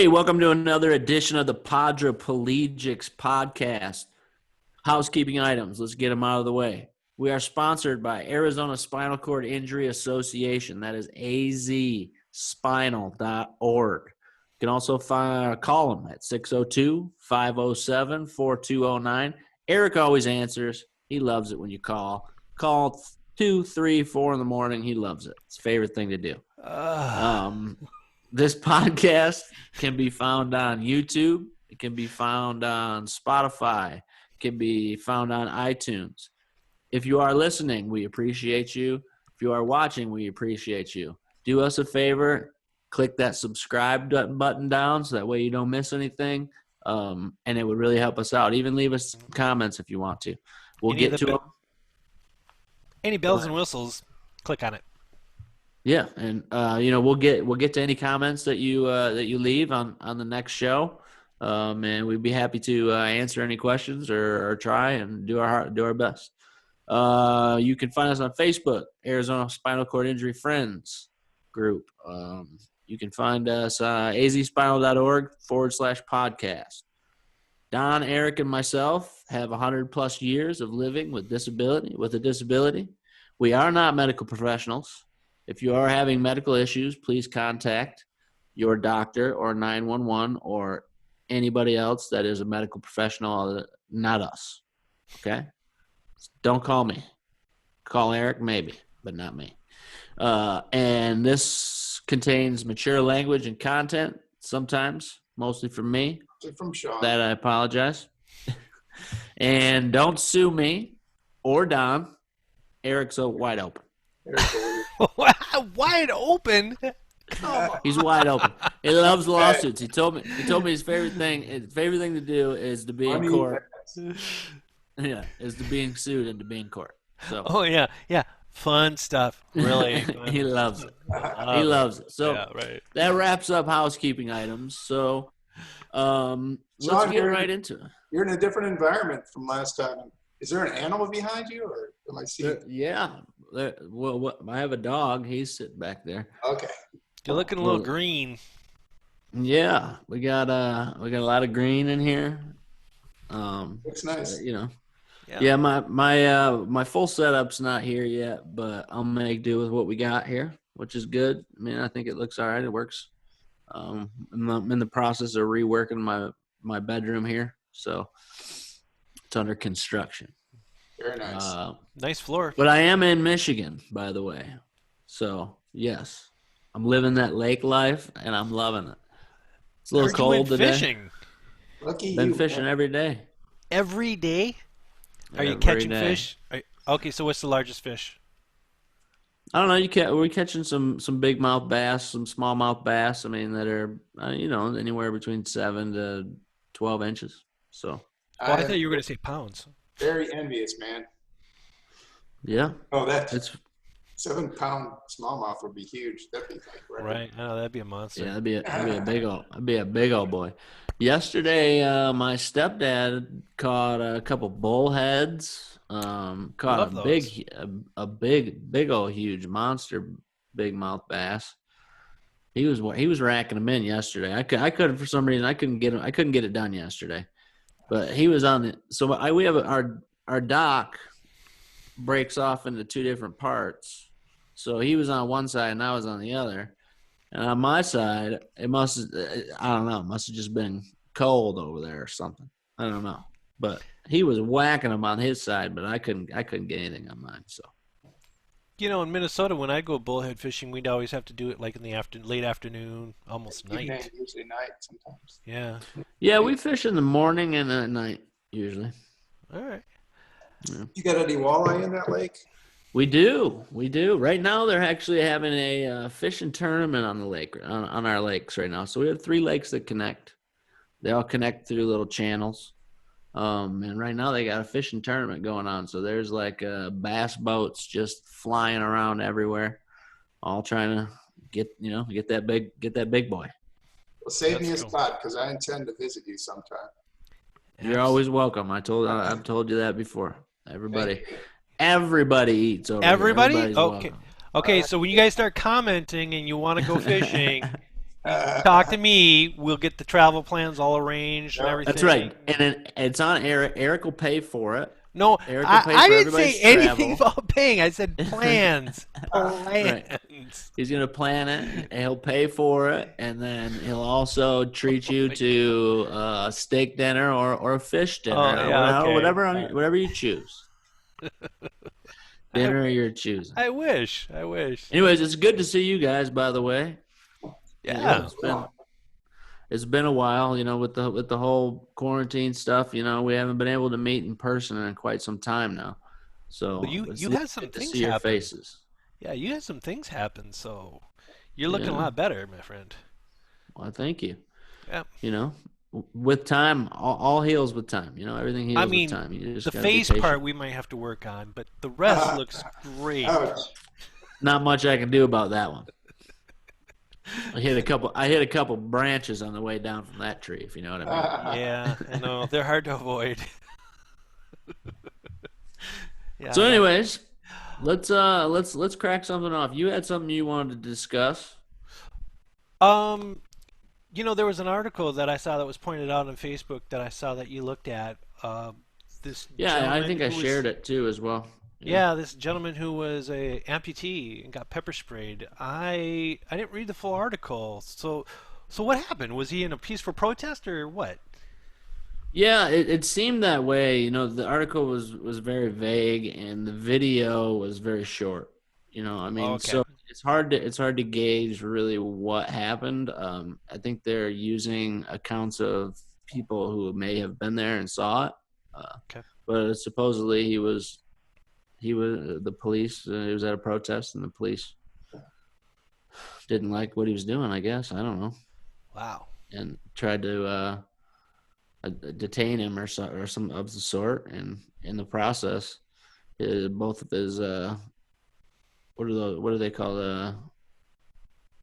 Hey, welcome to another edition of the Podriplegics podcast. Housekeeping items. Let's get them out of the way. We are sponsored by Arizona Spinal Cord Injury Association. That is azspinal.org. You can also call them at 602-507-4209. Eric always answers. He loves it when you call. Call 2, 3, 4 in the morning. He loves it. It's his favorite thing to do. This podcast can be found on YouTube. It can be found on Spotify. It can be found on iTunes. If you are listening, we appreciate you. If you are watching, we appreciate you. Do us a favor. Click that subscribe button down so that way you don't miss anything. And it would really help us out. Even leave us some comments if you want to. We'll get to them. Any bells and whistles, click on it. Yeah, and we'll get to any comments that you leave on the next show, and we'd be happy to answer any questions or try and do our best. You can find us on Facebook, Arizona Spinal Cord Injury Friends group. You can find us azspinal.org/podcast. Don, Eric, and myself have 100+ years of living with a disability. We are not medical professionals. If you are having medical issues, please contact your doctor or 911 or anybody else that is a medical professional, not us. Okay? Don't call me. Call Eric, maybe, but not me. And this contains mature language and content, sometimes, mostly from me. From Shawn. That I apologize. And don't sue me or Don. Eric's wide open. Wide open? He's wide open. He loves lawsuits. He told me his favorite thing to do is to be in court. Yeah, is to being sued and to be in court. So. Oh yeah. Fun stuff. Really. He loves it. He loves it. So yeah, right. That wraps up housekeeping items. So let's get right into it. You're in a different environment from last time. Is there an animal behind you, or am I seeing? Yeah. Well, I have a dog. He's sitting back there. Okay. You're looking a little green. Yeah, we got a lot of green in here. Looks nice. Yeah. My full setup's not here yet, but I'll make do with what we got here, which is good. I mean, I think it looks all right. It works. I'm in the process of reworking my bedroom here, so it's under construction. Very nice. Nice floor. But I am in Michigan, by the way. So, yes. I'm living that lake life, and I'm loving it. It's a little cold today. Fishing? Lucky Been you. fishing every day. Every day? Are you Every catching day. fish? Okay, so what's the largest fish? I don't know. We're catching some big mouth bass, some small mouth bass. I mean, that are, anywhere between 7 to 12 inches. So. I thought you were going to say pounds. Very envious, man. Yeah. Oh, it's 7-pound smallmouth would be huge. That'd be like right. No, that'd be a monster. Yeah, that'd be a big old boy. Yesterday, my stepdad caught a couple bullheads. Caught a big old huge monster big mouth bass. He was racking them in yesterday. I couldn't for some reason I couldn't get it done yesterday. But he was on it. So we have our dock breaks off into two different parts. So he was on one side and I was on the other. And on my side, it must have just been cold over there or something. I don't know. But he was whacking them on his side, but I couldn't get anything on mine. So. In Minnesota, when I go bullhead fishing, we'd always have to do it like in the late afternoon, almost night. Usually night sometimes. Yeah. Yeah, we fish in the morning and at night usually. All right. Yeah. You got any walleye in that lake? We do. Right now, they're actually having a fishing tournament on the lake, on our lakes right now. So we have 3 lakes that connect. They all connect through little channels. And right now they got a fishing tournament going on. So there's like bass boats just flying around everywhere, all trying to get that big boy. Well, save me a spot because I intend to visit you sometime. You're always welcome. I've told you that before. Everybody eats over Everybody? here. Okay. Okay, so when you guys start commenting and you want to go fishing, Talk to me. We'll get the travel plans all arranged and everything. That's right. And then it's on Eric. Eric will pay for it. No, Eric will pay I for didn't say everybody's anything travel. about paying. I said plans. Plans. Right. He's gonna plan it. And he'll pay for it, and then he'll also treat you to a steak dinner or a fish dinner, whatever you choose. Dinner you're choosing. I wish. Anyways, it's good to see you guys. By the way, yeah. It's been a while, with the whole quarantine stuff. We haven't been able to meet in person in quite some time now. So well, you had some things see your happen. faces. Yeah, you had some things happen, so you're looking a lot better, my friend. Well, thank you. Yeah. With time, all heals with time. Everything heals with time. You just the face part we might have to work on, but the rest looks great. Not much I can do about that one. I hit a couple branches on the way down from that tree, if you know what I mean. Yeah, I know. They're hard to avoid. So anyways, let's crack something off. You had something you wanted to discuss. There was an article that I saw that was pointed out on Facebook that I saw that you looked at. I think I shared it too as well. Yeah, this gentleman who was a amputee and got pepper sprayed. I didn't read the full article. So what happened? Was he in a peaceful protest or what? Yeah, it seemed that way. The article was very vague and the video was very short. So it's hard to gauge really what happened. I think they're using accounts of people who may have been there and saw it. But supposedly he was the police. He was at a protest and the police didn't like what he was doing. I guess I don't know. Wow. And tried to detain him or some of the sort, and in the process, both of his what do they call I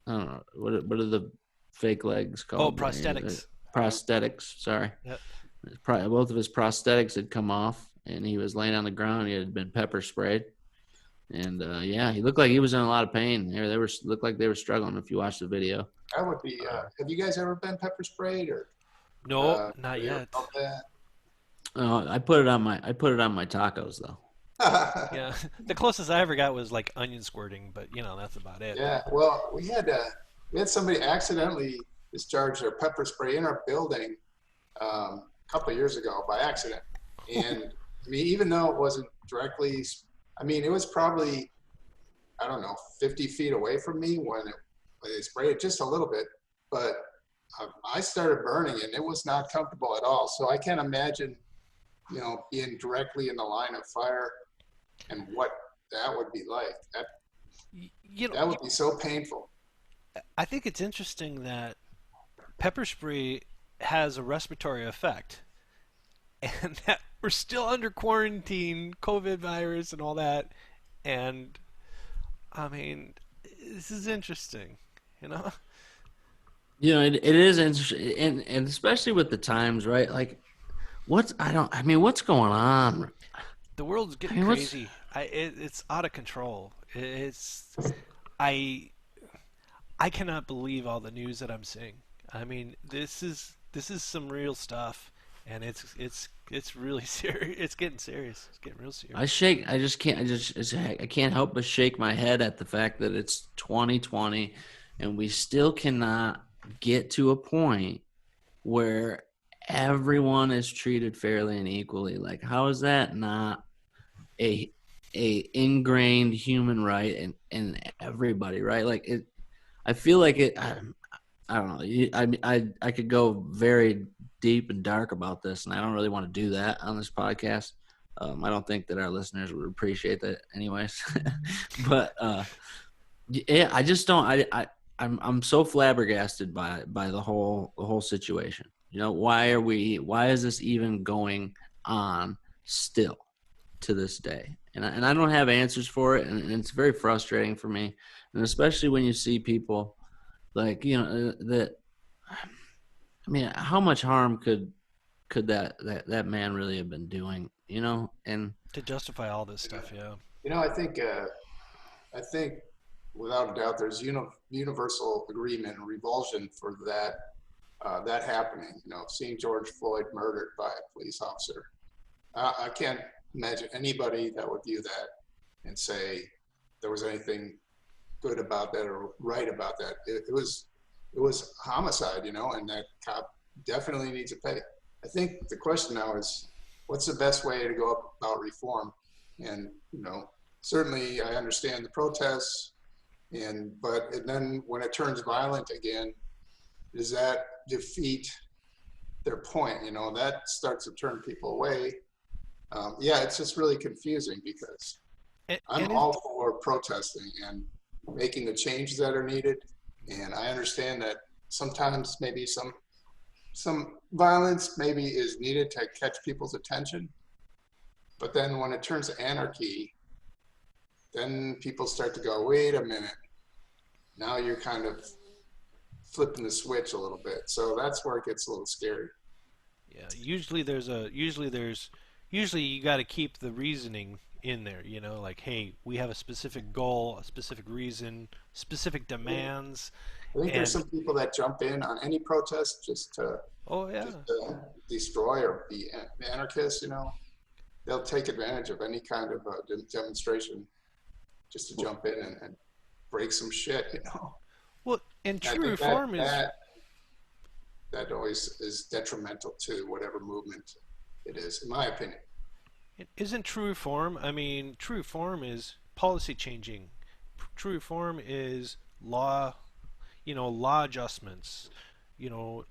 don't know what are the fake legs called? Oh, prosthetics. Prosthetics. Sorry. Yep. Both of his prosthetics had come off, and he was laying on the ground. He had been pepper sprayed, and he looked like he was in a lot of pain. They looked like they were struggling. If you watch the video, that would be. Have you guys ever been pepper sprayed or? No, not yet. I put it on my tacos though. Yeah, the closest I ever got was like onion squirting, but that's about it. Yeah, well, we had somebody accidentally discharge their pepper spray in our building a couple of years ago by accident, and even though it wasn't directly, it was probably 50 feet away from me when they sprayed it just a little bit, but I started burning and it was not comfortable at all. So I can't imagine, being directly in the line of fire and what that would be like. That would be so painful. I think it's interesting that pepper spray has a respiratory effect and that we're still under quarantine, COVID virus and all that. And this is interesting, it is interesting, and especially with the times, right? Like, what's going on? The world's getting crazy. It's out of control. I cannot believe all the news that I'm seeing. This is some real stuff, and it's really serious. It's getting serious. It's getting real serious. I can't help but shake my head at the fact that it's 2020, and we still cannot get to a point where everyone is treated fairly and equally. Like, how is that not a ingrained human right in everybody, right? Like, I feel like it. I don't know. I could go very deep and dark about this, and I don't really want to do that on this podcast. I don't think that our listeners would appreciate that, anyways. But I just don't. I'm so flabbergasted by the whole situation. Why is this even going on still to this day? And I don't have answers for it, and it's very frustrating for me, and especially when you see people like that. How much harm could that man really have been doing? And to justify all this stuff, yeah. I think without a doubt, there's universal agreement and revulsion for that happening. You know, seeing George Floyd murdered by a police officer. I can't imagine anybody that would view that and say there was anything good about that or right about that. It was homicide, you know, and that cop definitely needs to pay. I think the question now is, what's the best way to go about reform? And, you know, certainly I understand the protests, but then when it turns violent again, does that defeat their point? You know, that starts to turn people away. Yeah, it's just really confusing because I'm all for protesting and making the changes that are needed. And I understand that sometimes maybe some violence maybe is needed to catch people's attention. But then when it turns to anarchy, then people start to go, wait a minute. Now you're kind of flipping the switch a little bit. So that's where it gets a little scary. Yeah, usually you got to keep the reasoning in there, you know, like, hey, we have a specific goal, a specific reason, specific demands. I think there's some people that jump in on any protest just to destroy or be anarchists, you know. They'll take advantage of any kind of demonstration just to jump in and break some shit, you know. Well, and true reform that always is detrimental to whatever movement it is, in my opinion. It isn't true reform. I mean, true reform is policy changing. True reform is law, you know, law adjustments. You know,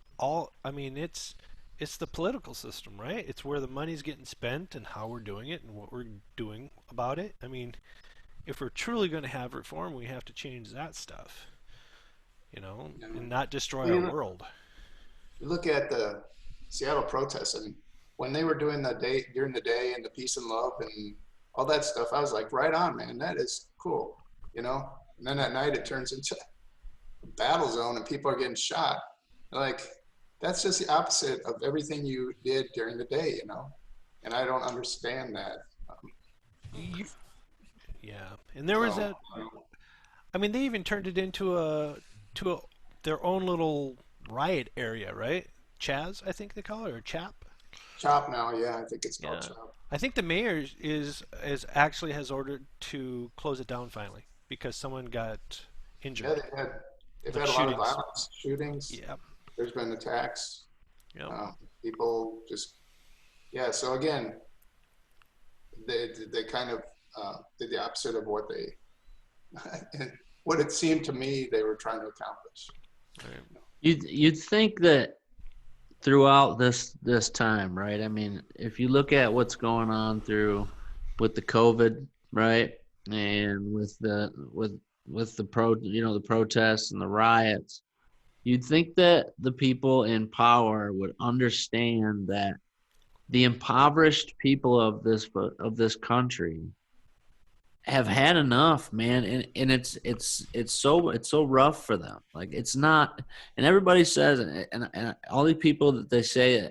I mean, it's the political system, right? It's where the money's getting spent and how we're doing it and what we're doing about it. I mean, if we're truly going to have reform, we have to change that stuff, you know, and not destroy our world. You look at the Seattle protests, and when they were doing during the day and the peace and love and all that stuff, I was like, right on, man, that is cool, you know. And then at night it turns into a battle zone and people are getting shot. Like, that's just the opposite of everything you did during the day, you know. And I don't understand that. Yeah, and there was that. I mean, they even turned it into their own little riot area, right? Chaz, I think they call it, or Chap. Chop now, yeah, I think it's called Chop. I think the mayor is actually has ordered to close it down finally because someone got injured. Yeah, they've had a lot of violence, shootings. Yeah, there's been attacks. Yeah, people just So again, they kind of did the opposite of what what it seemed to me they were trying to accomplish. You'd think that throughout this time, right? I mean, if you look at what's going on with the COVID, right, and with the the protests and the riots, you'd think that the people in power would understand that the impoverished people of this country have had enough, man, and it's so rough for them. Like, it's not, and everybody says, and all these people that they say,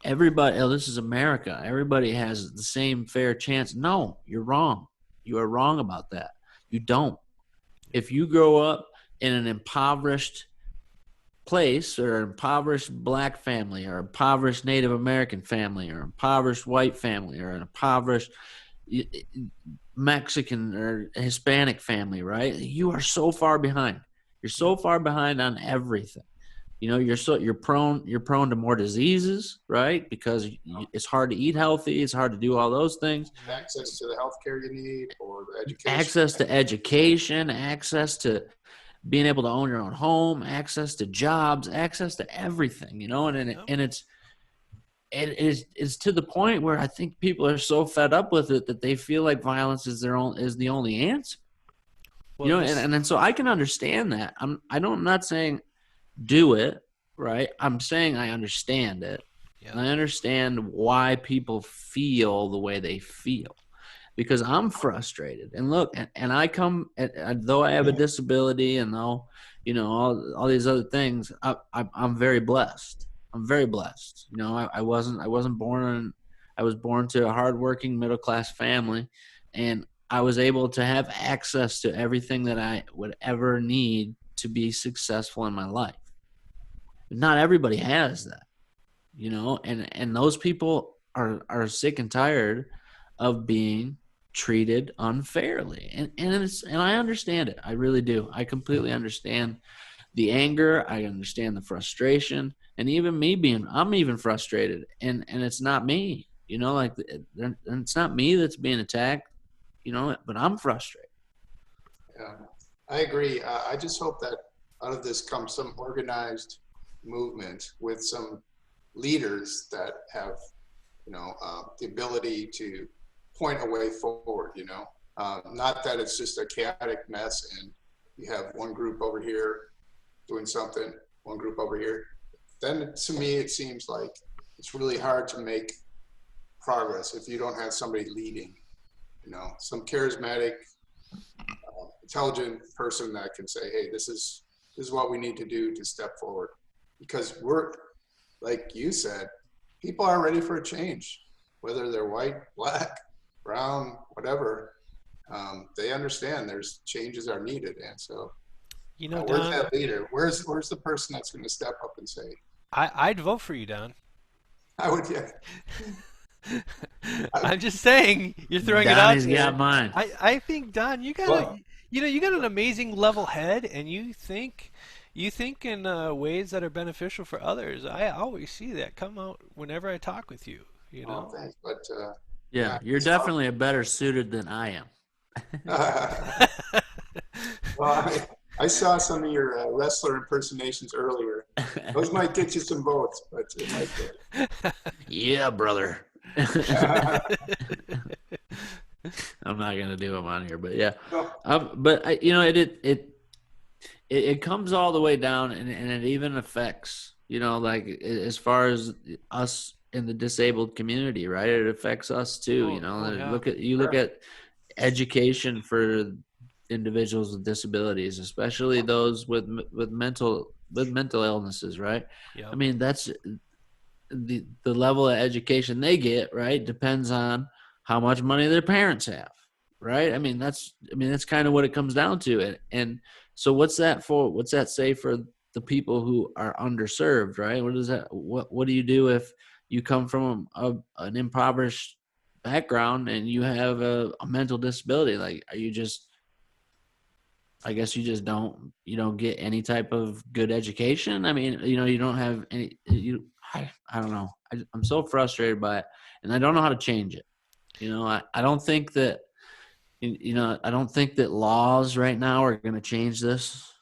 everybody, oh, this is America, everybody has the same fair chance. No, you're wrong. You are wrong about that. You don't. If you grow up in an impoverished place, or an impoverished black family, or impoverished Native American family, or impoverished white family, or an impoverished Mexican or Hispanic family, right? You are so far behind. You're so far behind on everything. You know, you're prone to more diseases, right? Because it's hard to eat healthy. It's hard to do all those things. Access to the healthcare you need, or the education. Access to education, access to being able to own your own home, access to jobs, access to everything. You know, and it is to the point where I think people are so fed up with it that they feel like violence is the only answer. Well, you know, and so I can understand that. I'm not saying do it, right? I'm saying I understand it. Yeah. And I understand why people feel the way they feel, because I'm frustrated. And look, and I come, though I have a disability and though, you know, all these other things, I'm very blessed. I'm very blessed. You know, I was born to a hardworking middle-class family, and I was able to have access to everything that I would ever need to be successful in my life. Not everybody has that, you know, and those people are sick and tired of being treated unfairly. And I understand it. I really do. I completely understand the anger. I understand the frustration, and even I'm even frustrated, and it's not me, you know, like, and it's not me that's being attacked, you know, but I'm frustrated. Yeah, I agree. I just hope that out of this comes some organized movement with some leaders that have, you know, the ability to point a way forward, you know, not that it's just a chaotic mess and you have one group over here doing something, one group over here. Then to me, it seems like it's really hard to make progress if you don't have somebody leading, you know, some charismatic, intelligent person that can say, hey, this is what we need to do to step forward. Because we're, like you said, people are ready for a change, whether they're white, black, brown, whatever. They understand there's changes are needed. And so, you know, where's Don, that leader? Where's the person that's going to step up and say, I'd vote for you, Don. I would, yeah. I'm just saying, you're throwing it out Donnie's there. got mine. I think, Don, you got you got an amazing level head, and you think in ways that are beneficial for others. I always see that come out whenever I talk with you. You know. Oh, thanks. But Yeah, you're definitely a better suited than I am. well, I saw some of your wrestler impersonations earlier. Those might get you some votes, but it might get. Yeah, brother. I'm not gonna do them on here, but yeah. But you know, it comes all the way down, and it even affects, you know, like, as far as us in the disabled community, right? It affects us too. You know, yeah. look at education for individuals with disabilities, especially those with mental illnesses, right? Yep. I mean, that's the level of education they get, right, depends on how much money their parents have, right? I mean, that's kind of what it comes down to. And so what's that say for the people who are underserved, right? What do you do if you come from an impoverished background and you have a mental disability? Like, I guess you don't get any type of good education. I mean, you know, you don't have any, I don't know. I'm so frustrated by it, and I don't know how to change it. You know, I don't think that, I don't think that laws right now are going to change this.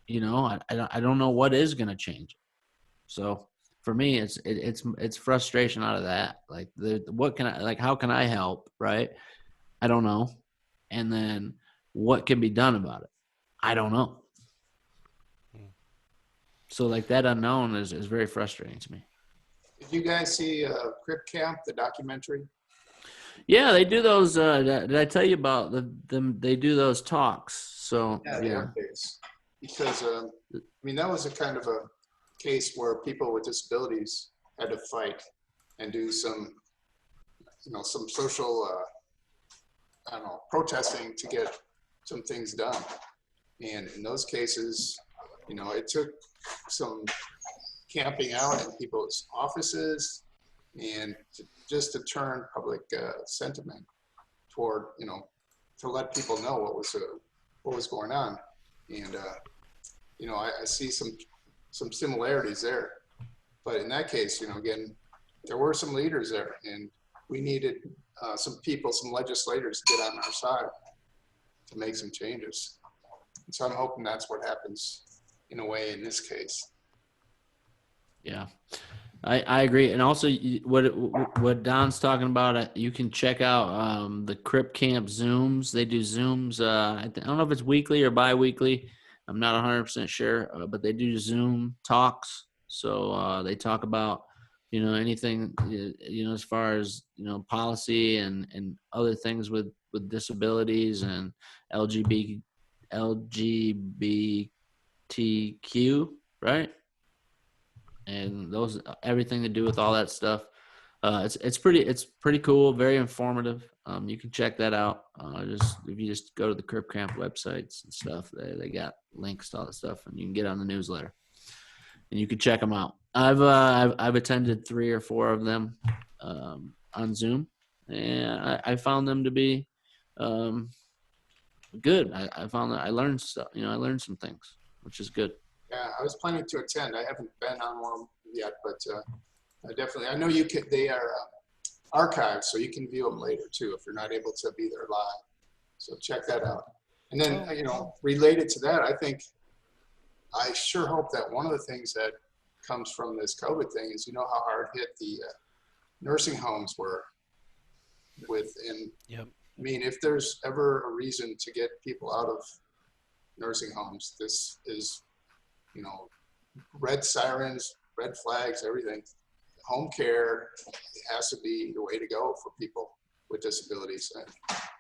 You know, I don't know what is going to change it. So for me, it's frustration out of that. Like, how can I help? Right. I don't know. And then what can be done about it? I don't know. So, like, that unknown is very frustrating to me. Did you guys see Crip Camp, the documentary? Yeah, they do those. Did I tell you about them? They do those talks. So yeah. Because I mean, that was a kind of a case where people with disabilities had to fight and do some, you know, some social, I don't know, protesting to get some things done. And in those cases, you know, it took some camping out in people's offices and just to turn public sentiment toward, you know, to let people know what was going on. And you know, I see some similarities there. But in that case, you know, again, there were some leaders there, and we needed some people, some legislators to get on our side to make some changes. And so I'm hoping that's what happens in a way in this case. Yeah, I agree. And also, what Don's talking about, you can check out the Crip Camp Zooms. They do Zooms. I don't know if it's weekly or bi-weekly. I'm not 100% sure, but they do Zoom talks. So they talk about, you know, anything, you know, as far as, you know, policy and other things with disabilities and LGBTQ, right? And those, everything to do with all that stuff. It's pretty cool, very informative. You can check that out. If you just go to the Crip Camp websites and stuff, they got links to all that stuff, and you can get on the newsletter, and you can check them out. I've attended 3 or 4 of them on Zoom, and I found them to be good. I found that I learned stuff. I learned some things, which is good. Yeah, I was planning to attend. I haven't been on one yet, but I know they are archived, so you can view them later too if you're not able to be there live. So check that out. And then, related to that, I sure hope that one of the things that comes from this COVID thing is, how hard hit the nursing homes were Yep. I mean, if there's ever a reason to get people out of nursing homes, this is, red sirens, red flags, everything. Home care has to be the way to go for people with disabilities. And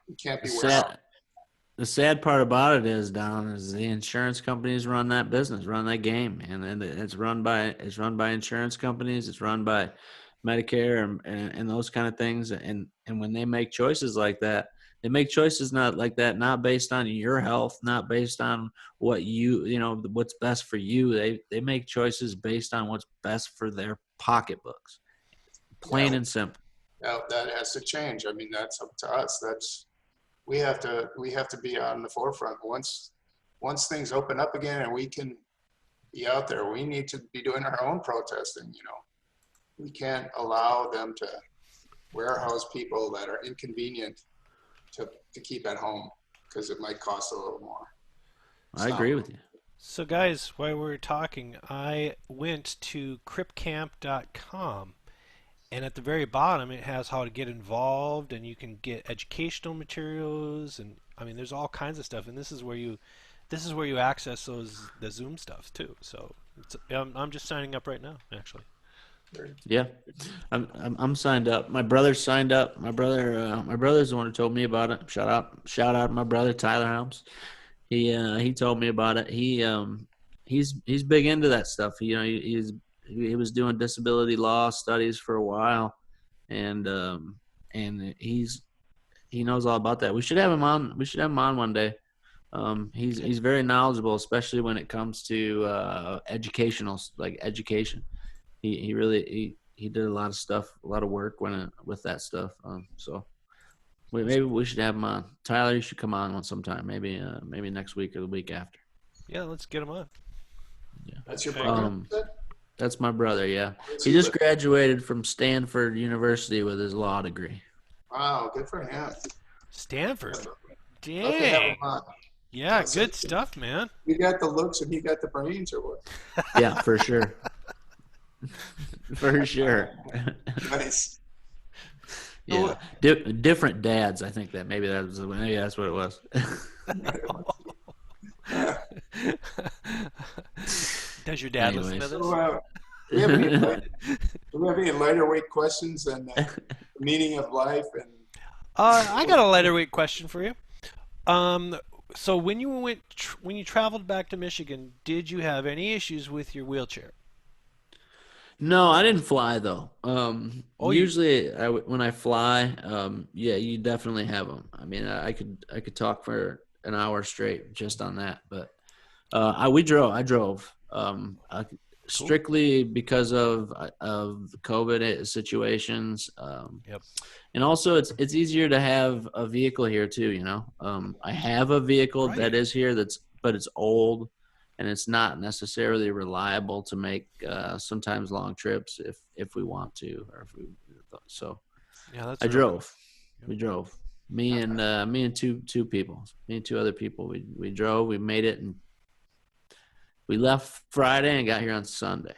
you can't be the sad part about it is, Don, is the insurance companies run that business, run that game, and it's run by insurance companies. It's run by Medicare and those kind of things. And when they make choices like that, they make choices not based on your health, not based on what what's best for you. They make choices based on what's best for their pocketbooks. Plain and simple. That has to change. I mean, that's up to us. We have to be on the forefront. Once things open up again and we can be out there, we need to be doing our own protesting. We can't allow them to warehouse people that are inconvenient to keep at home because it might cost a little more. I agree with you. So guys, while we're talking, I went to cripcamp.com, and at the very bottom it has how to get involved, and you can get educational materials, and I mean there's all kinds of stuff, and this is where you access the Zoom stuff too. So I'm just signing up right now, actually. Yeah, I'm signed up. My brother signed up. My brother's the one who told me about it. Shout out to my brother Tyler Helms. He told me about it. He's big into that stuff. He was doing disability law studies for a while, and he knows all about that. We should have him on. We should have him on one day. He's very knowledgeable, especially when it comes to education. He really did a lot of stuff, a lot of work with that stuff. So maybe we should have him on. Tyler, you should come on sometime. Maybe next week or the week after. Yeah, let's get him on. Yeah, that's your brother. That's my brother. Yeah, he just graduated from Stanford University with his law degree. Wow, good for him. Stanford. Dang. Yeah, good stuff, man. You got the looks and he got the brains, or what? Yeah, for sure. For sure. Nice. Yeah, different dads. I think maybe that's what it was. Does your dad listen to this? So, do we have any lighter weight questions than the meaning of life? And I got a lighter weight question for you. So when you traveled back to Michigan, did you have any issues with your wheelchair? No, I didn't fly though. Usually, when I fly, yeah, you definitely have them. I mean, I could talk for an hour straight just on that. But I drove strictly because of the COVID situations. Yep. And also, it's easier to have a vehicle here too. I have a vehicle that is here but it's old. And it's not necessarily reliable to make sometimes long trips if we want to, Yeah, I drove. We drove. Me and two people. Me and 2 other people. We drove. We made it, and we left Friday and got here on Sunday.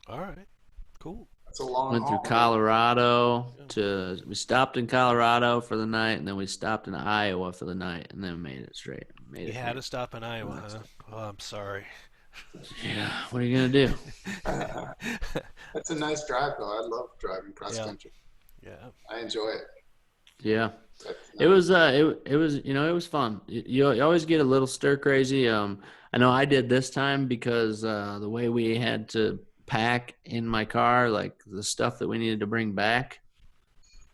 All right, cool. That's a long Went haul. through Colorado we stopped in Colorado for the night, and then we stopped in Iowa for the night, and then made it straight. You had to stop in Iowa, huh? Oh, I'm sorry. Yeah, what are you gonna do? That's a nice drive, though. I love driving cross country. Yeah, I enjoy it. Yeah, it was it was fun. You always get a little stir crazy. I know I did this time because the way we had to pack in my car, like the stuff that we needed to bring back.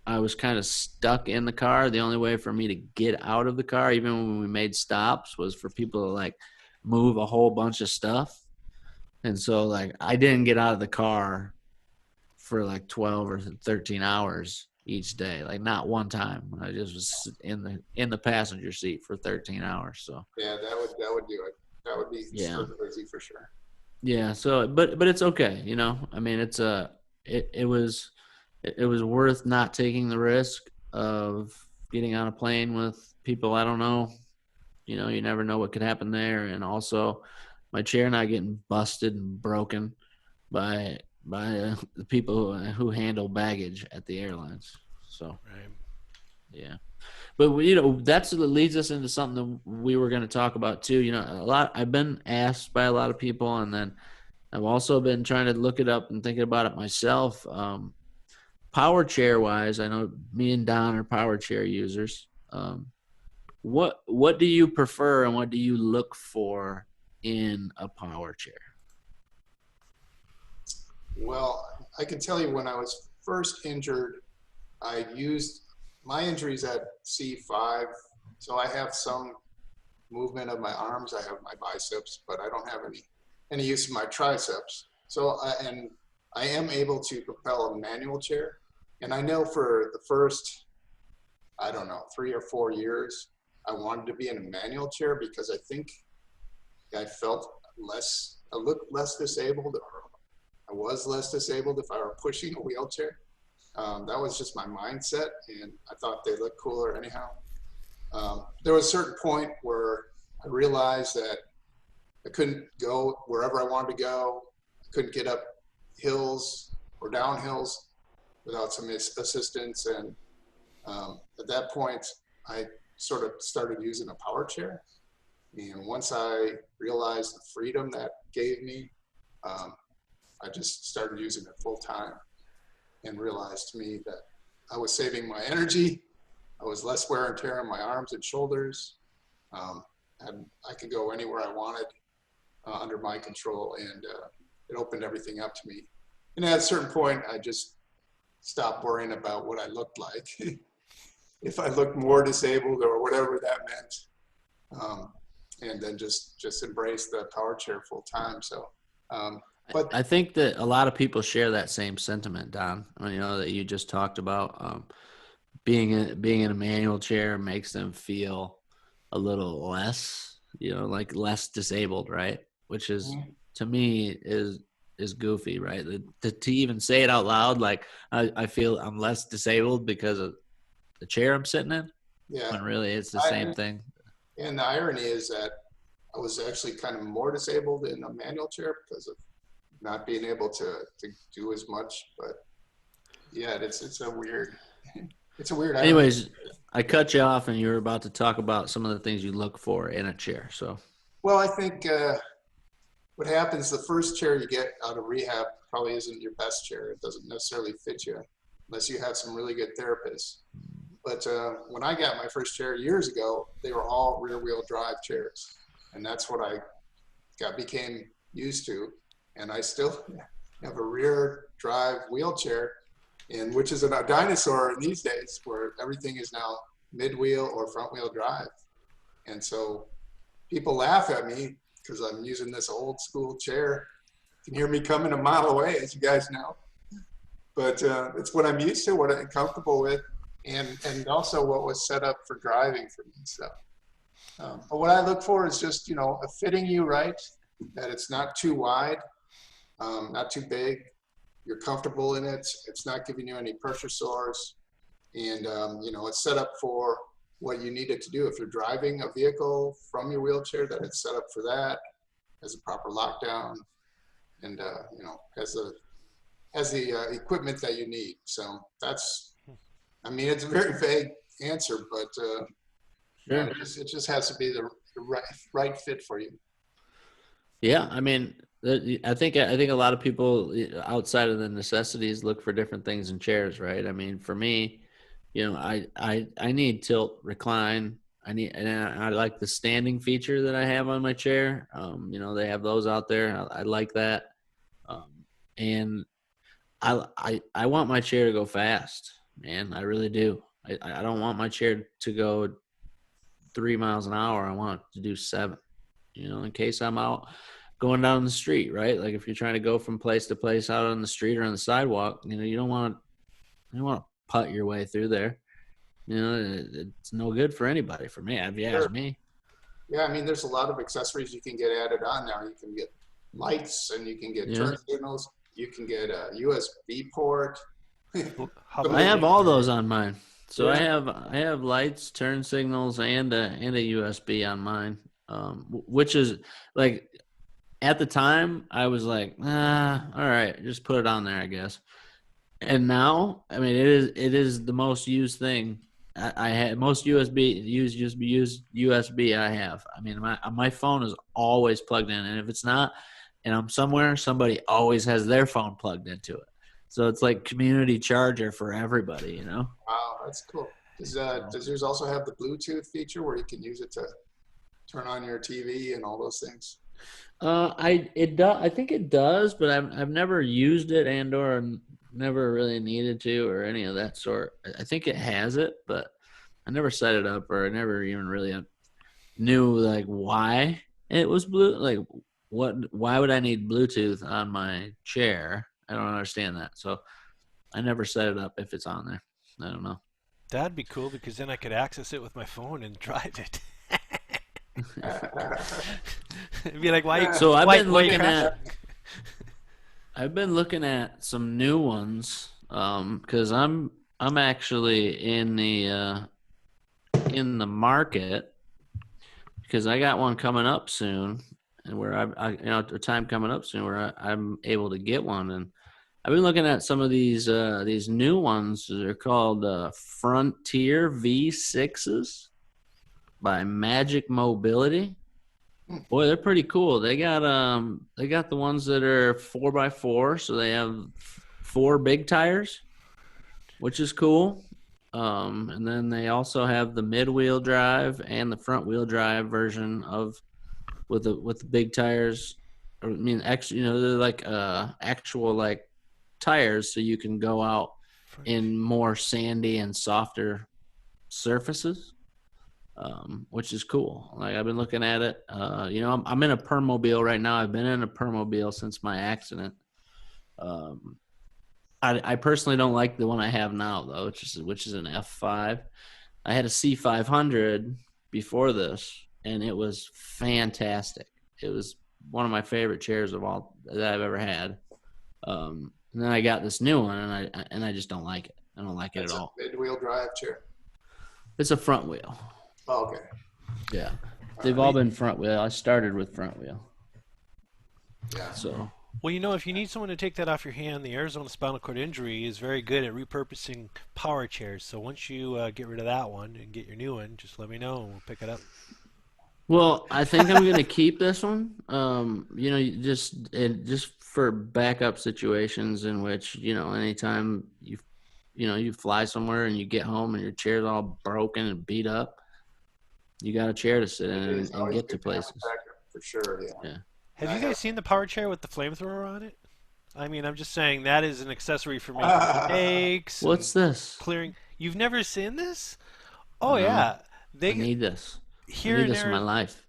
I was kind of stuck in the car. The only way for me to get out of the car, even when we made stops, was for people to like move a whole bunch of stuff. And so like I didn't get out of the car for like 12 or 13 hours each day, like not one time. I just was in the passenger seat for 13 hours. So yeah, that would do it. That would be super crazy for sure. Yeah. So, but it's okay. You know, I mean, it was worth not taking the risk of getting on a plane with people I don't know. You know, you never know what could happen there. And also my chair not getting busted and broken by the people who handle baggage at the airlines. So, right. Yeah. But you know, that's what leads us into something that we were going to talk about too. You know, I've been asked by a lot of people, and then I've also been trying to look it up and thinking about it myself. Power chair wise, I know me and Don are power chair users. What do you prefer, and what do you look for in a power chair? Well, I can tell you when I was first injured, I used my injuries at C5, so I have some movement of my arms. I have my biceps, but I don't have any use of my triceps. So I am able to propel a manual chair, and I know for the first, I don't know, 3 or 4 years, I wanted to be in a manual chair because I think I looked less disabled, or I was less disabled if I were pushing a wheelchair. That was just my mindset, and I thought they looked cooler anyhow. There was a certain point where I realized that I couldn't go wherever I wanted to go. I couldn't get up hills or down hills without some assistance. And at that point, I sort of started using a power chair. And once I realized the freedom that gave me, I just started using it full time and realized to me that I was saving my energy. I was less wear and tear on my arms and shoulders. And I could go anywhere I wanted under my control, and it opened everything up to me. And at a certain point, I just stopped worrying about what I looked like. If I looked more disabled or whatever that meant, and then just embrace the power chair full time. So, but I think that a lot of people share that same sentiment, Don. I mean, you know, that you just talked about. Being in a manual chair makes them feel a little less, you know, like less disabled, right? Which is, to me, is goofy, right? To even say it out loud, like I feel I'm less disabled because of the chair I'm sitting in. Yeah. When really it's the same thing. And the irony is that I was actually kind of more disabled in a manual chair because of not being able to do as much. But yeah, it's a weird. It's a weird. Anyways, I cut you off, and you were about to talk about some of the things you look for in a chair. So, well, I think what happens, the first chair you get out of rehab probably isn't your best chair. It doesn't necessarily fit you unless you have some really good therapists. But when I got my first chair years ago, they were all rear-wheel drive chairs, and that's what I became used to. And I still have a rear drive wheelchair, and which is a dinosaur these days, where everything is now mid-wheel or front-wheel drive. And so people laugh at me because I'm using this old school chair. You can hear me coming a mile away, as you guys know. But it's what I'm used to, what I'm comfortable with, and also what was set up for driving for me. So, but what I look for is just, you know, a fitting you right, that it's not too wide, not too big. You're comfortable in it. It's not giving you any pressure sores. And, you know, it's set up for what you need it to do. If you're driving a vehicle from your wheelchair, that it's set up for that, has a proper lockdown, and, you know, has the equipment that you need. So that's, I mean, it's a very vague answer, but sure. It just has to be the right fit for you. Yeah, I mean, I think a lot of people outside of the necessities look for different things in chairs, right? I mean, for me, you know, I need tilt, recline. I like the standing feature that I have on my chair. You know, they have those out there. I like that. And I want my chair to go fast, man. I really do. I don't want my chair to go 3 miles an hour. I want it to do 7, in case I'm out going down the street, right? Like if you're trying to go from place to place out on the street or on the sidewalk, you don't want to putt your way through there. It's no good for anybody, for me, if you ask me. Yeah, I mean, there's a lot of accessories you can get added on now. You can get lights, and you can get turn signals. You can get a USB port. I have all those on mine. So I have lights, turn signals, and a USB on mine, which is like at the time I was like, all right, just put it on there, I guess. And now, I mean, it is the most used thing I had. Most USB I have. I mean, my phone is always plugged in, and if it's not, and I'm somewhere, somebody always has their phone plugged into it. So it's like community charger for everybody, Wow, that's cool. Does yours also have the Bluetooth feature where you can use it to turn on your TV and all those things? I think it does, but I've never used it or never really needed to or any of that sort. I think it has it, but I never set it up, or I never even really knew like why it was blue. Like why would I need Bluetooth on my chair? I don't understand that. So I never set it up if it's on there. I don't know. That'd be cool because then I could access it with my phone and drive it. It'd be like, why? So I've been looking at some new ones because I'm actually in the market because I got one coming up soon, and where a time coming up soon where I'm able to get one. And I've been looking at some of these new ones. They're called Frontier V6s by Magic Mobility. Boy, they're pretty cool. They got the ones that are 4x4, so they have 4 big tires, which is cool. And then they also have the mid-wheel drive and the front-wheel drive version with the big tires. I mean, they're like actual like tires, so you can go out in more sandy and softer surfaces, which is cool. Like I've been looking at it. I'm in a Permobile right now. I've been in a Permobile since my accident. I personally don't like the one I have now though, which is an F5. I had a C500 before this, and it was fantastic. It was one of my favorite chairs of all that I've ever had. And then I got this new one, and I just don't like it. I don't like it at all. It's a mid-wheel drive chair. It's a front wheel. Oh, okay. Yeah, they've all been front wheel. I started with front wheel. Yeah. So. Well, if you need someone to take that off your hand, the Arizona Spinal Cord Injury is very good at repurposing power chairs. So once you get rid of that one and get your new one, just let me know and we'll pick it up. Well, I think I'm going to keep this one. Just for backup situations in which, anytime you fly somewhere and you get home and your chair's all broken and beat up, you got a chair to sit in and get to places. For sure, yeah. Have you guys seen the power chair with the flamethrower on it? I mean, I'm just saying that is an accessory for me. Cakes. What's this? Clearing. You've never seen this? Oh, yeah. I need this. Here I need this in my life.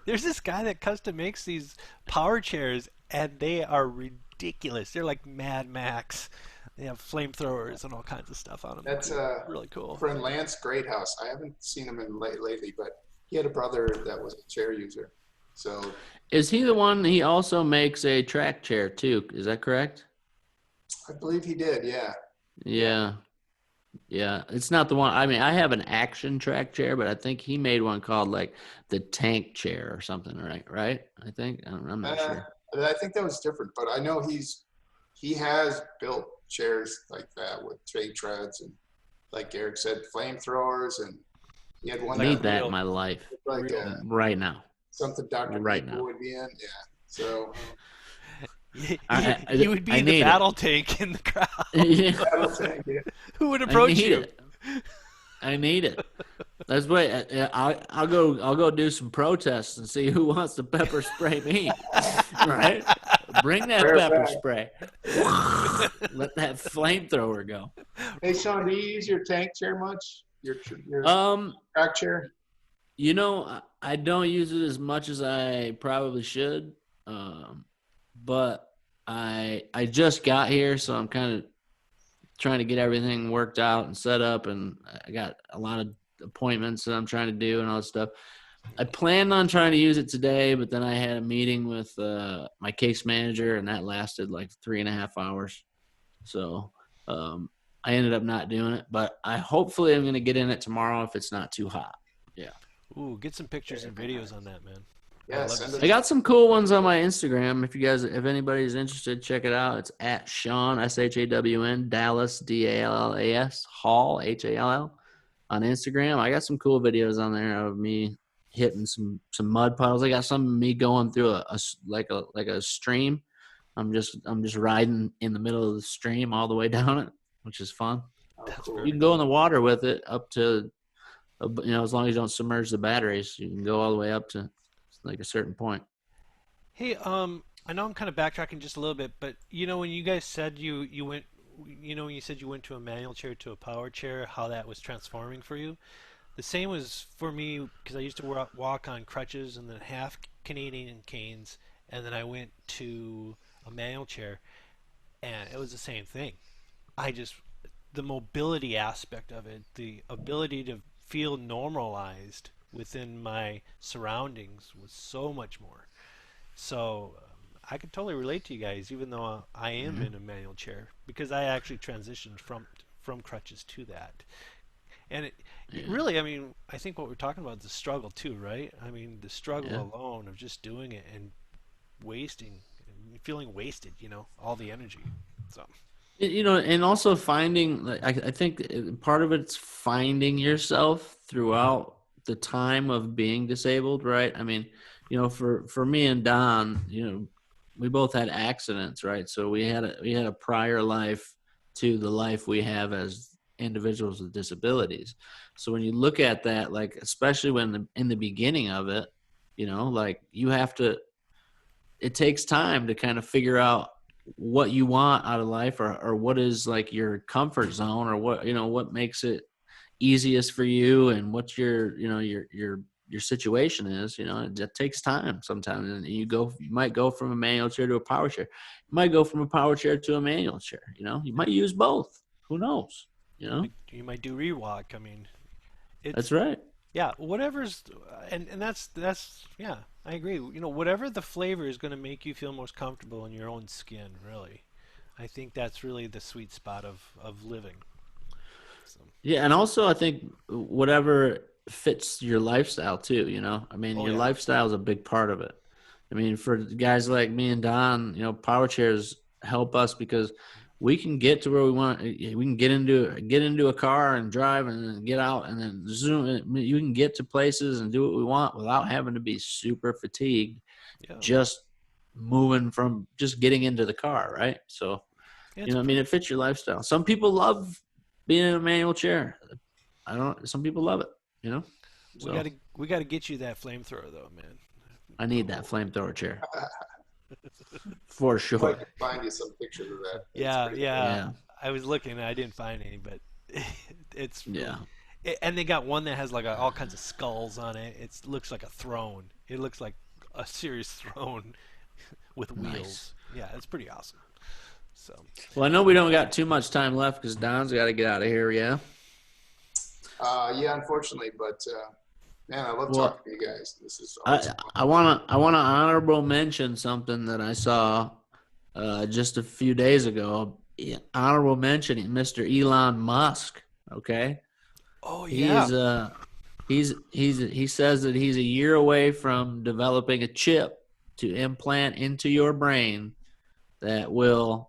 There's this guy that custom makes these power chairs, and they are ridiculous. They're like Mad Max. They have flamethrowers and all kinds of stuff on them. That's really cool. Friend Lance Greathouse. I haven't seen him lately, but he had a brother that was a chair user. So is he the one? He also makes a track chair too. Is that correct? I believe he did. Yeah. Yeah. It's not the one. I mean, I have an action track chair, but I think he made one called like the tank chair or something. Right. I think I'm not sure. I think that was different, but I know he has built chairs like that with fake treads and, like Eric said, flamethrowers, and he had one. I need that in my life right now. Something Dr. Right People now would be in, yeah. So you would be the battle tank in the crowd. Battle tank, yeah. Who would approach you? I need it. That's why I'll go do some protests and see who wants to pepper spray me. Right? Bring that pepper spray. Let that flamethrower go. Hey, Shawn, do you use your tank chair much? Your track chair? You know, I don't use it as much as I probably should. But I just got here, so I'm kind of trying to get everything worked out and set up, and I got a lot of appointments that I'm trying to do and all that stuff. I planned on trying to use it today, but then I had a meeting with my case manager, and that lasted like 3.5 hours. So I ended up not doing it, but hopefully I'm going to get in it tomorrow if it's not too hot. Yeah. Ooh, get some pictures and videos on that, man. Yes, I got some cool ones on my Instagram. If anybody's interested, check it out. It's at Shawn, SHAWN, Dallas, DALLAS, Hall, HALL, on Instagram. I got some cool videos on there of me hitting some mud puddles. I got some of me going through a stream. I'm just riding in the middle of the stream all the way down it, which is fun. Oh, cool. You can go in the water with it up to, as long as you don't submerge the batteries, you can go all the way up to like a certain point. Hey, I know I'm kind of backtracking just a little bit, but when you guys said you went, when you said you went to a manual chair to a power chair, how that was transforming for you. The same was for me, because I used to walk on crutches and then half Canadian canes, and then I went to a manual chair, and it was the same thing. The mobility aspect of it, the ability to feel normalized within my surroundings was so much more. So I could totally relate to you guys, even though I am in a manual chair, because I actually transitioned from crutches to that. And it really, I think what we're talking about is the struggle too, right? The struggle alone of just doing it and feeling wasted, all the energy. So. And also finding, I think part of it's finding yourself throughout the time of being disabled, right? For me and Don, we both had accidents, right? So we had a prior life to the life we have as individuals with disabilities. So when you look at that, like, especially when in the beginning of it, you have to, it takes time to kind of figure out what you want out of life, or what is like your comfort zone, or what makes it easiest for you, and what your situation is. It takes time sometimes, and you might go from a manual chair to a power chair. You might go from a power chair to a manual chair. You might use both. Who knows? You might do rewalk. That's right. Yeah, whatever's, and that's yeah, I agree. Whatever the flavor is going to make you feel most comfortable in your own skin, really. I think that's really the sweet spot of living. So. Yeah, and also I think whatever fits your lifestyle too, your lifestyle is a big part of it. For guys like me and Don, power chairs help us because we can get to where we want. We can get into a car and drive and then get out and then zoom. You can get to places and do what we want without having to be super fatigued. Yeah. Just moving from just getting into the car, right? So, it fits your lifestyle. Some people love being in a manual chair. Some people love it. So. We gotta get you that flamethrower though, man. I need that flamethrower chair. For sure. I can find you some pictures of that. Yeah. I was looking and I didn't find any, but it's and they got one that has like all kinds of skulls on it. It looks like a throne. It looks like a serious throne with wheels. Nice. Yeah, it's pretty awesome. So. Well, I know we don't got too much time left because Don's got to get out of here. Yeah. Yeah, unfortunately, but. Man, I love talking to you guys. This is awesome. I want to honorable mention something that I saw just a few days ago. Honorable mention, Mr. Elon Musk. Okay. Oh yeah. He says that he's a year away from developing a chip to implant into your brain that will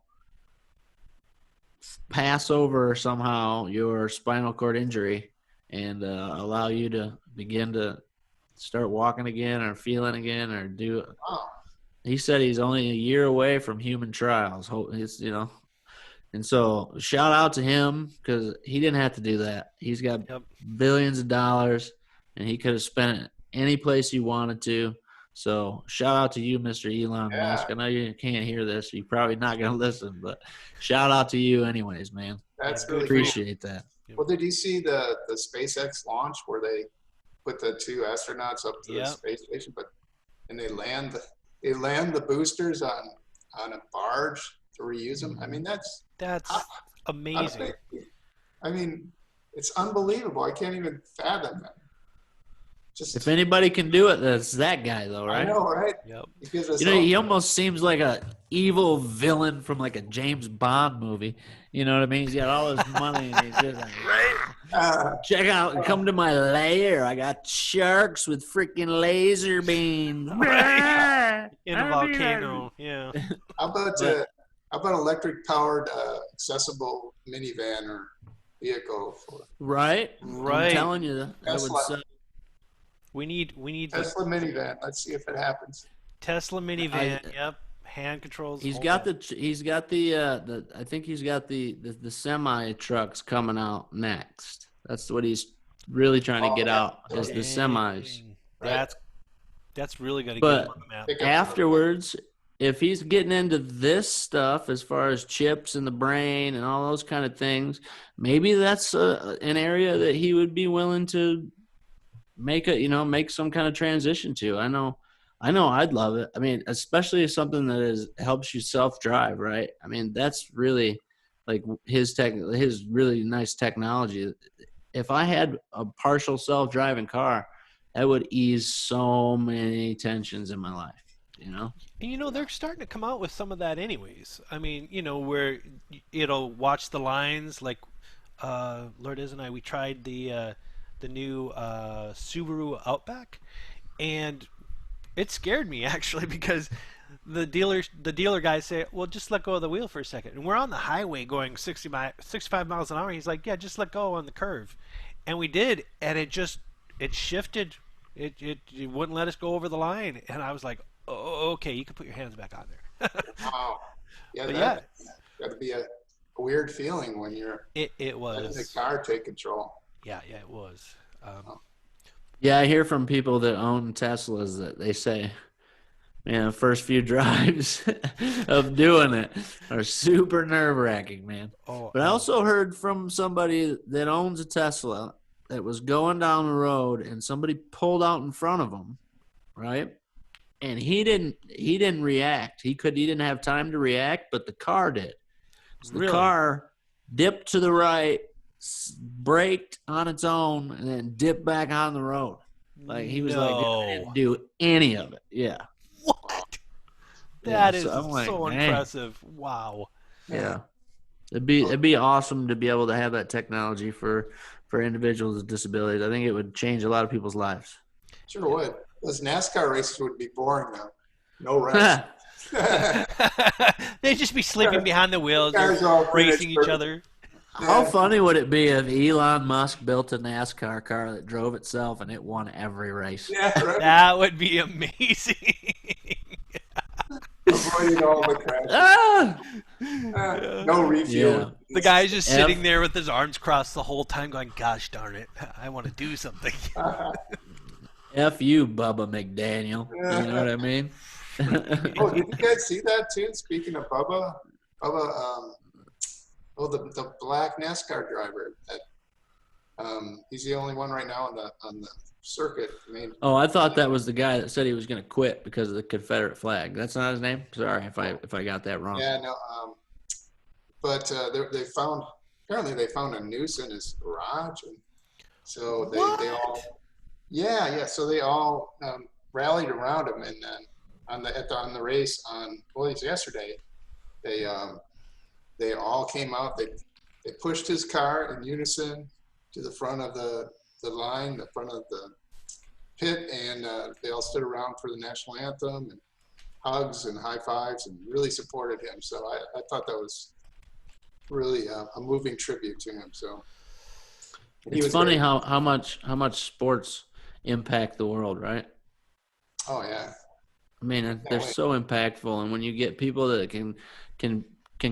pass over somehow your spinal cord injury and allow you to begin to start walking again or feeling again or do it. Wow. He said he's only a year away from human trials. And so shout out to him because he didn't have to do that. He's got billions of dollars and he could have spent it any place he wanted to. So shout out to you, Mr. Elon Musk. I know you can't hear this. You're probably not going to listen, but shout out to you anyways, man. That's Yeah, really appreciate that. Well, did you see the SpaceX launch where they put the 2 astronauts up to the space station, and they land the boosters on a barge to reuse them? I mean, that's amazing. I mean, it's unbelievable. I can't even fathom that. If anybody can do it, that's that guy, though, right? I know, right? Yep. He almost seems like a evil villain from like a James Bond movie. You know what I mean? He's got all this money, and he's just like, check out, come to my lair. I got sharks with freaking laser beams. In a volcano, yeah. How about electric powered accessible minivan or vehicle? Right. I'm telling you, that would suck. We need Tesla minivan. Let's see if it happens. Tesla minivan. Yep. Hand controls. He's got the I think he's got the semi trucks coming out next. That's what he's really trying to get out is the semis. That's really going to get him on the map. Afterwards, if he's getting into this stuff as far as chips in the brain and all those kind of things, maybe that's an area that he would be willing to make some kind of transition to. I know I'd love it. I mean, especially something that helps you self-drive, right? I mean, that's really like his really nice technology. If I had a partial self-driving car, that would ease so many tensions in my life, And they're starting to come out with some of that anyways. I mean, where it'll watch the lines like Lourdes and I, we tried the new Subaru Outback, and it scared me actually because the dealer guys say, well, just let go of the wheel for a second, and we're on the highway going 65 miles an hour. He's like, yeah, just let go on the curve, and we did, and it shifted. It wouldn't let us go over the line, and I was like, oh, okay, you can put your hands back on there. Wow. Yeah, got to be a weird feeling when you're it was letting the car take control. Yeah, it was. Yeah, I hear from people that own Teslas that they say, man, the first few drives of doing it are super nerve-wracking, man. But I also heard from somebody that owns a Tesla that was going down the road and somebody pulled out in front of him, right? And he didn't react. He didn't have time to react, but the car did. So the car dipped to the right, braked on its own, and then dipped back on the road. Like he was like, I didn't do any of it. Yeah. What? That is so impressive. Wow. Yeah. It'd be awesome to be able to have that technology for individuals with disabilities. I think it would change a lot of people's lives. Sure would. Those NASCAR races would be boring though. No rest. They'd just be sleeping behind the wheels, racing each other. How funny would it be if Elon Musk built a NASCAR car that drove itself and it won every race? Yeah, right. That would be amazing. Avoiding all the crashes. No refuel. Yeah. The guy's just sitting there with his arms crossed the whole time going, gosh darn it, I want to do something. F you, Bubba McDaniel. You know what I mean? Oh, did you guys see that too? Speaking of Bubba, the black NASCAR driver. He's the only one right now on the circuit. I thought that was the guy that said he was going to quit because of the Confederate flag. That's not his name. Sorry if I got that wrong. Yeah, no. But they found a noose in his garage, and so they all so they all rallied around him, and then on the race yesterday, they all came out. They pushed his car in unison to the front of the line, the front of the pit, and they all stood around for the national anthem and hugs and high fives and really supported him. So I thought that was really a moving tribute to him. So it's funny how much sports impact the world, right? Oh yeah. I mean, they're so impactful, and when you get people that can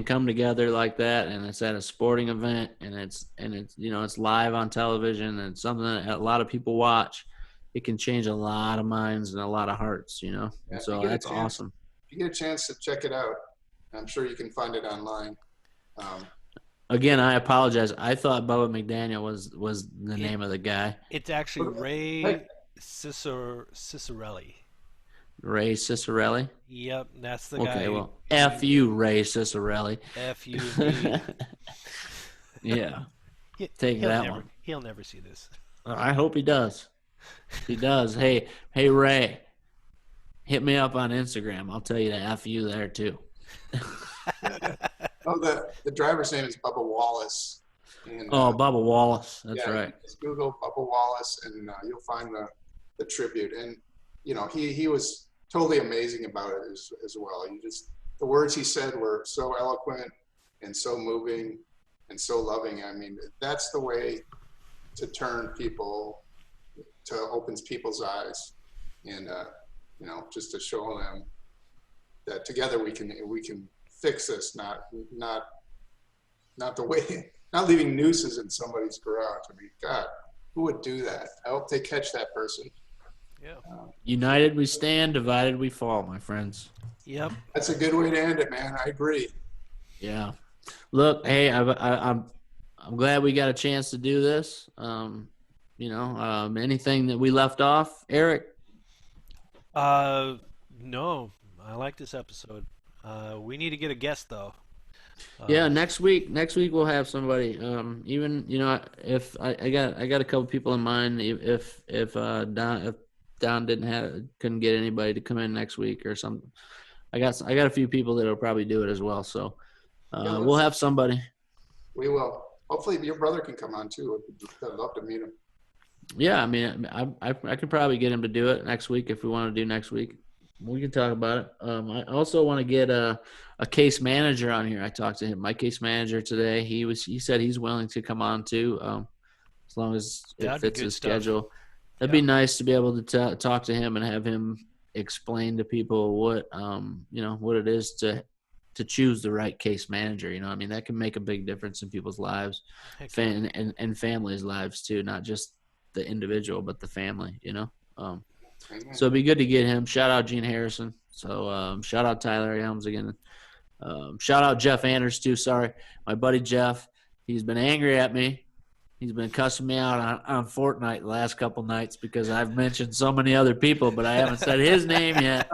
come together like that, and it's at a sporting event, and it's it's live on television, and it's something that a lot of people watch. it can change a lot of minds and a lot of hearts, you know. Yeah, so that's awesome. If you get a chance to check it out, I'm sure you can find it online. Again, I apologize. I thought Bubba McDaniel was the name of the guy. It's actually Ray Cicerelli. Ray Cicerelli? Yep, that's the guy. Okay, well, F you, Ray Cicerelli. F you, me. Yeah. Take that one. He'll never see this. I hope he does. If he does. Hey, Ray, hit me up on Instagram. I'll tell you to F you there, too. Oh, the driver's name is Bubba Wallace. And, Bubba Wallace. That's right. Just Google Bubba Wallace, and you'll find the tribute. And, you know, he was totally amazing about it as well. The words he said were so eloquent and so moving and so loving. I mean, that's the way to turn people, to open people's eyes, and you know, just to show them that together we can fix this, not the way, not leaving nooses in somebody's garage. I mean, God, who would do that? I hope they catch that person. Yeah. United we stand, divided we fall, my friends. Yep. That's a good way to end it, man. I agree. Yeah. Look, hey, I'm glad we got a chance to do this. You know, anything that we left off, Eric? No, I like this episode. We need to get a guest though. Yeah, next week we'll have somebody. Even, you know, if I got a couple people in mind. If Don couldn't get anybody to come in next week or something, I got a few people that'll probably do it as well. So we'll have somebody. We will. Hopefully your brother can come on too. I'd love to meet him. Yeah, I mean, I could probably get him to do it next week if we want to do next week. We can talk about it. I also want to get a case manager on here. I talked to him. My case manager today. He said he's willing to come on too, as long as it fits his schedule. That'd be nice to be able to talk to him and have him explain to people what what it is to choose the right case manager. You know, I mean, that can make a big difference in people's lives, and families' lives too, not just the individual but the family. You know. So it'd be good to get him. Shout out Gene Harrison. So shout out Tyler Helms again. Shout out Jeff Anders too. Sorry, my buddy Jeff. He's been angry at me. He's been cussing me out on Fortnite the last couple nights because I've mentioned so many other people, but I haven't said his name yet.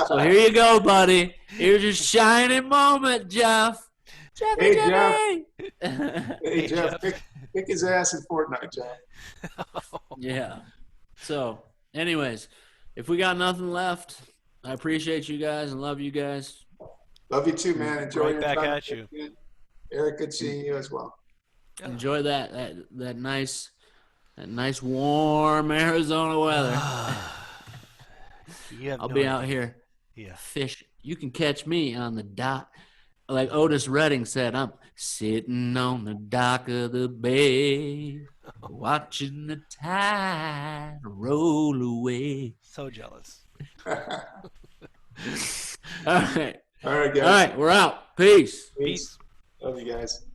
So here you go, buddy. Here's your shining moment, Jeff. Hey, Jeff. Hey, Jeff. Kick his ass in Fortnite, Jeff. Yeah. So, anyways, if we got nothing left, I appreciate you guys and love you guys. Love you too, man. Enjoy your back time. At you. Eric, good seeing you as well. Enjoy that nice warm Arizona weather. I'll be out here fishing. You can catch me on the dock. Like Otis Redding said, I'm sitting on the dock of the bay, watching the tide roll away. So jealous. All right. All right, guys. All right, we're out. Peace. Love you guys.